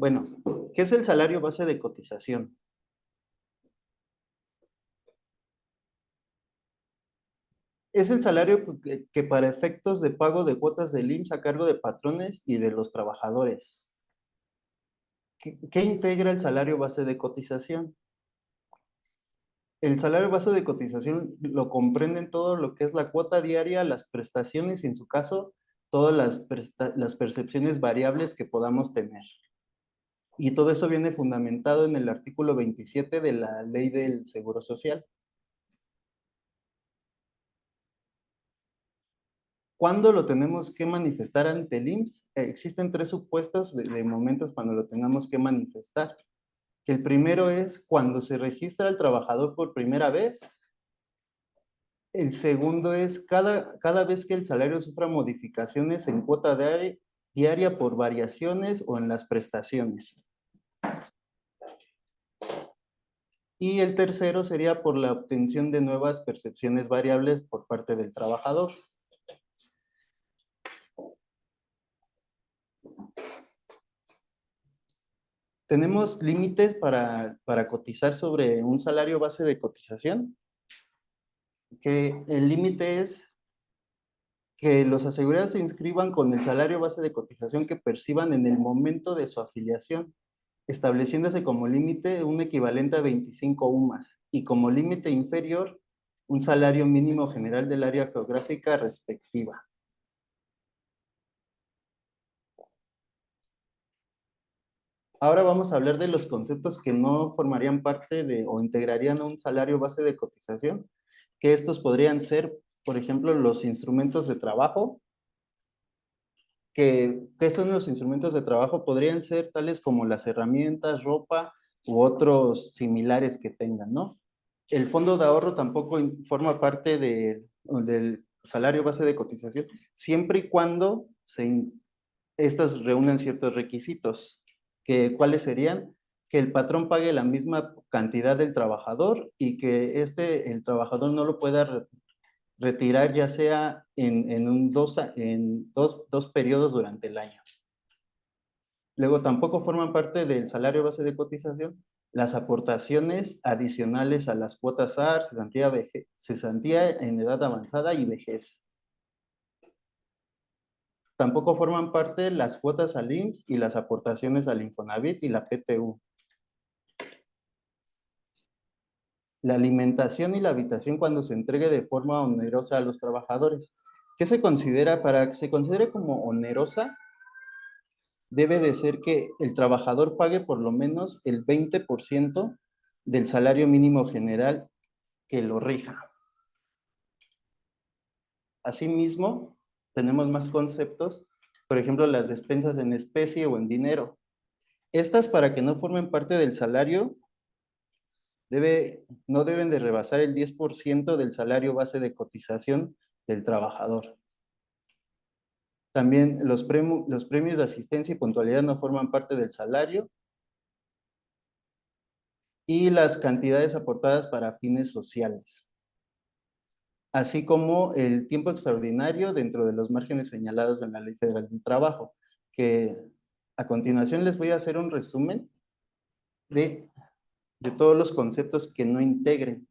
Bueno, ¿qué es el salario base de cotización? Es el salario que para efectos de pago de cuotas del IMSS a cargo de patrones y de los trabajadores. ¿Qué integra el salario base de cotización? El salario base de cotización lo comprenden todo lo que es la cuota diaria, las prestaciones y en su caso, todas las percepciones variables que podamos tener. Y todo eso viene fundamentado en el artículo 27 de la Ley del Seguro Social. ¿Cuándo lo tenemos que manifestar ante el IMSS? Existen tres supuestos de momentos cuando lo tengamos que manifestar. El primero es cuando se registra al trabajador por primera vez. El segundo es cada vez que el salario sufra modificaciones en cuota diaria por variaciones o en las prestaciones. Y el tercero sería por la obtención de nuevas percepciones variables por parte del trabajador. ¿Tenemos límites para cotizar sobre un salario base de cotización? Que el límite es que los asegurados se inscriban con el salario base de cotización que perciban en el momento de su afiliación, estableciéndose como límite un equivalente a 25 UMAS y como límite inferior un salario mínimo general del área geográfica respectiva. Ahora vamos a hablar de los conceptos que no formarían parte de o integrarían un salario base de cotización, que estos podrían ser, por ejemplo, los instrumentos de trabajo. ¿Qué son los instrumentos de trabajo? Podrían ser tales como las herramientas, ropa u otros similares que tengan, ¿no? El fondo de ahorro tampoco forma parte del salario base de cotización, siempre y cuando estos reúnen ciertos requisitos. ¿Cuáles serían? Que el patrón pague la misma cantidad del trabajador y que el trabajador no lo pueda retirar ya sea en dos periodos durante el año. Luego tampoco forman parte del salario base de cotización las aportaciones adicionales a las cuotas SAR, cesantía en edad avanzada y vejez. Tampoco forman parte las cuotas al IMSS y las aportaciones al Infonavit y la PTU. La alimentación y la habitación cuando se entregue de forma onerosa a los trabajadores. ¿Qué se considera? Para que se considere como onerosa, debe de ser que el trabajador pague por lo menos el 20% del salario mínimo general que lo rija. Asimismo, tenemos más conceptos, por ejemplo, las despensas en especie o en dinero. Estas, para que no formen parte del salario, no deben de rebasar el 10% del salario base de cotización del trabajador. También los premios de asistencia y puntualidad no forman parte del salario. Y las cantidades aportadas para fines sociales, así como el tiempo extraordinario dentro de los márgenes señalados en la Ley Federal del Trabajo, que a continuación les voy a hacer un resumen de, de todos los conceptos que no integren.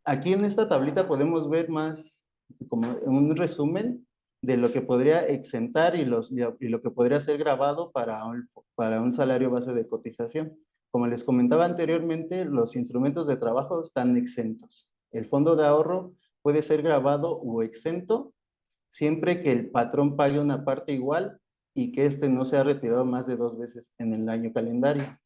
Aquí en esta tablita podemos ver más como un resumen de lo que podría exentar y lo que podría ser grabado para un salario base de cotización. Como les comentaba anteriormente, los instrumentos de trabajo están exentos. El fondo de ahorro puede ser grabado o exento siempre que el patrón pague una parte igual y que éste no sea retirado más de 2 veces en el año calendario.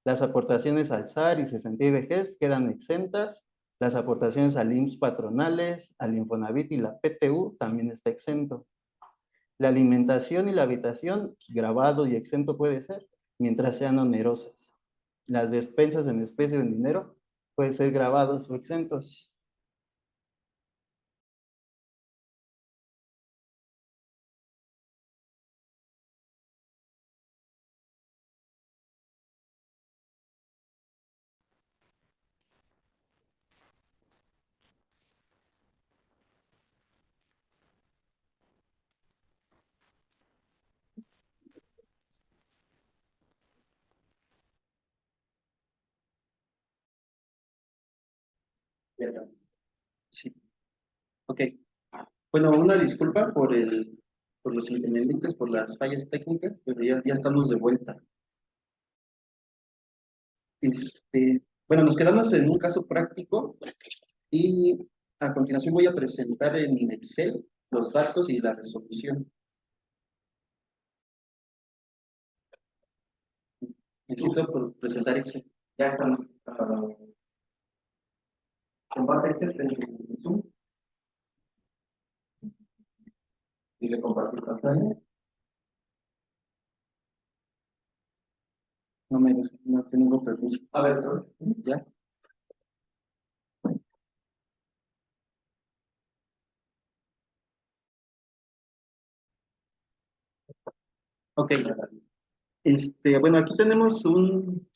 Las aportaciones al SAR y cesantía y vejez quedan exentas. Las aportaciones al IMSS patronales, al Infonavit y la PTU también está exento. La alimentación y la habitación, grabado y exento puede ser, mientras sean onerosas. Las despensas en especie o en dinero pueden ser grabados o exentos. Ya está. Sí. Ok. Bueno, una disculpa por los inconvenientes, por las fallas técnicas, pero ya estamos de vuelta. Bueno, nos quedamos en un caso práctico y a continuación voy a presentar en Excel los datos y la resolución. Necesito presentar Excel. Ya estamos. Comparte Excel en Zoom y le comparto pantalla. No me deja, no tengo permiso. A ver, ¿ya? Ok. Bueno, aquí tenemos un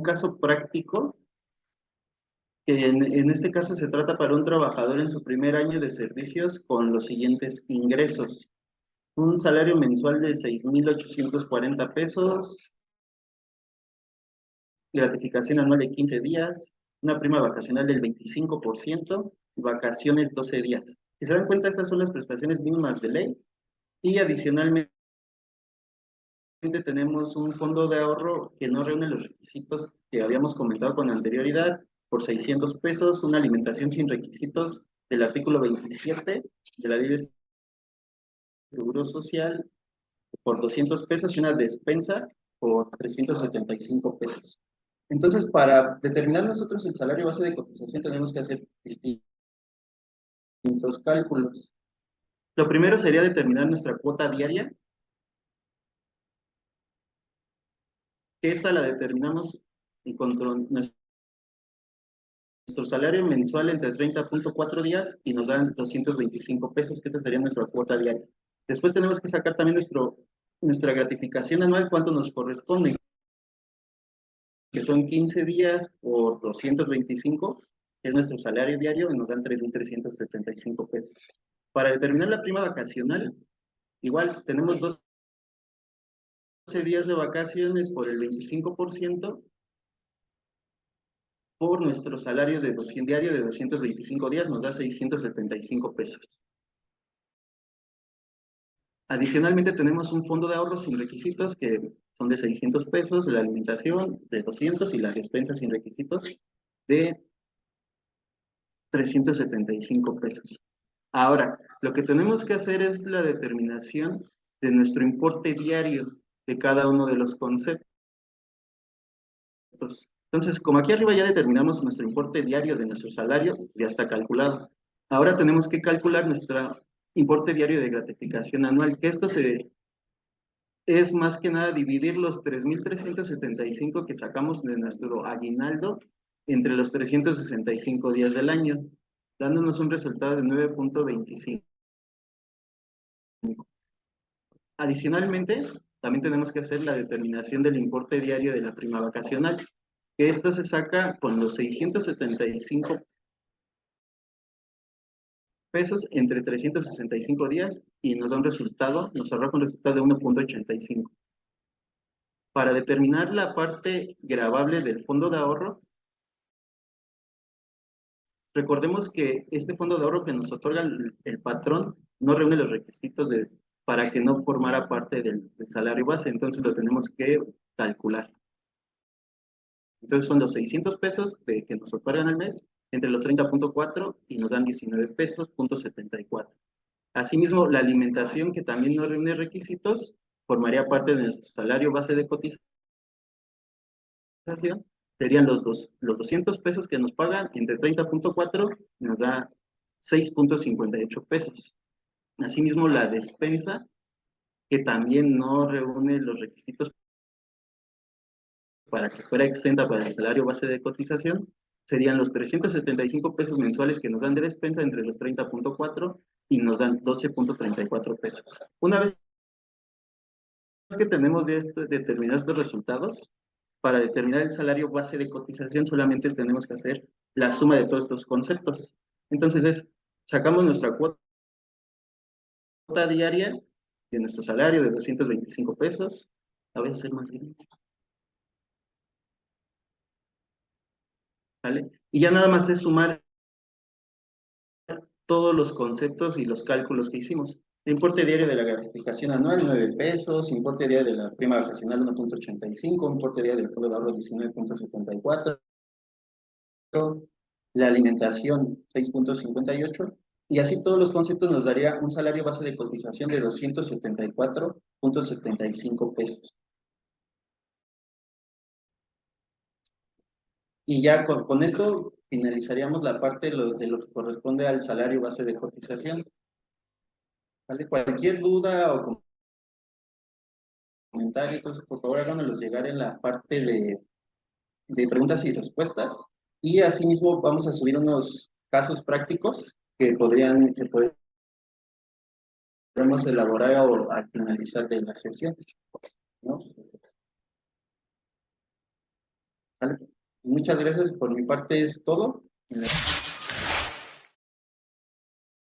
caso práctico que en este caso se trata para un trabajador en su primer año de servicios con los siguientes ingresos. Un salario mensual de 6,840 pesos, gratificación anual de 15 días, una prima vacacional del 25%, vacaciones 12 días. Si se dan cuenta, estas son las prestaciones mínimas de ley y adicionalmente tenemos un fondo de ahorro que no reúne los requisitos que habíamos comentado con anterioridad por 600 pesos, una alimentación sin requisitos del artículo 27 de la Ley de Seguro Social por 200 pesos y una despensa por 375 pesos. Entonces, para determinar nosotros el salario base de cotización tenemos que hacer distintos cálculos. Lo primero sería determinar nuestra cuota diaria, que esa la determinamos y con nuestro salario mensual entre 30,4 días y nos dan 225 pesos, que esa sería nuestra cuota diaria. Después tenemos que sacar también nuestra gratificación anual, cuánto nos corresponde, que son 15 días por 225, que es nuestro salario diario, y nos dan 3,375 pesos. Para determinar la prima vacacional, igual tenemos 12 días de vacaciones por el 25%, por nuestro salario de 200 diario de 225 días nos da 675 pesos. Adicionalmente tenemos un fondo de ahorro sin requisitos que son de 600 pesos, la alimentación de 200 y la despensa sin requisitos de 375 pesos. Ahora, lo que tenemos que hacer es la determinación de nuestro importe diario de cada uno de los conceptos. Entonces, como aquí arriba ya determinamos nuestro importe diario de nuestro salario, ya está calculado. Ahora tenemos que calcular nuestro importe diario de gratificación anual, que es más que nada dividir los 3,375 que sacamos de nuestro aguinaldo entre los 365 días del año, dándonos un resultado de 9,25. Adicionalmente, también tenemos que hacer la determinación del importe diario de la prima vacacional, que esto se saca con los 675 pesos entre 365 días y nos da un resultado, nos arroja un resultado de 1,85. Para determinar la parte gravable del fondo de ahorro, recordemos que este fondo de ahorro que nos otorga el patrón no reúne los requisitos para que no formara parte del salario base, entonces lo tenemos que calcular. Entonces son los 600 pesos que nos otorgan al mes entre los 30,4 y nos dan 19 pesos, punto 74. Asimismo, la alimentación que también no reúne requisitos formaría parte de nuestro salario base de cotización, serían los 200 pesos que nos pagan entre 30,4 nos da 6,58 pesos. Asimismo, la despensa, que también no reúne los requisitos para que fuera exenta para el salario base de cotización, serían los 375 pesos mensuales que nos dan de despensa entre los 30,4 y nos dan 12,34 pesos. Una vez que tenemos determinados estos resultados, para determinar el salario base de cotización solamente tenemos que hacer la suma de todos estos conceptos. Entonces sacamos nuestra cuota diaria de nuestro salario de 225 pesos, la voy a hacer más grande, ¿vale? Y ya nada más es sumar todos los conceptos y los cálculos que hicimos. Importe diario de la gratificación anual, 9 pesos, importe diario de la prima vacacional, 1.85, importe diario del fondo de ahorro, 19.74, la alimentación, 6.58, y así todos los conceptos nos daría un salario base de cotización de 274.75 pesos. Y ya con esto finalizaríamos la parte de lo que corresponde al salario base de cotización. ¿Vale? Cualquier duda o comentario, entonces por favor háganos llegar en la parte de preguntas y respuestas. Y asimismo vamos a subir unos casos prácticos que podremos elaborar o al finalizar de la sesión, ¿no? ¿Vale? Muchas gracias, por mi parte es todo.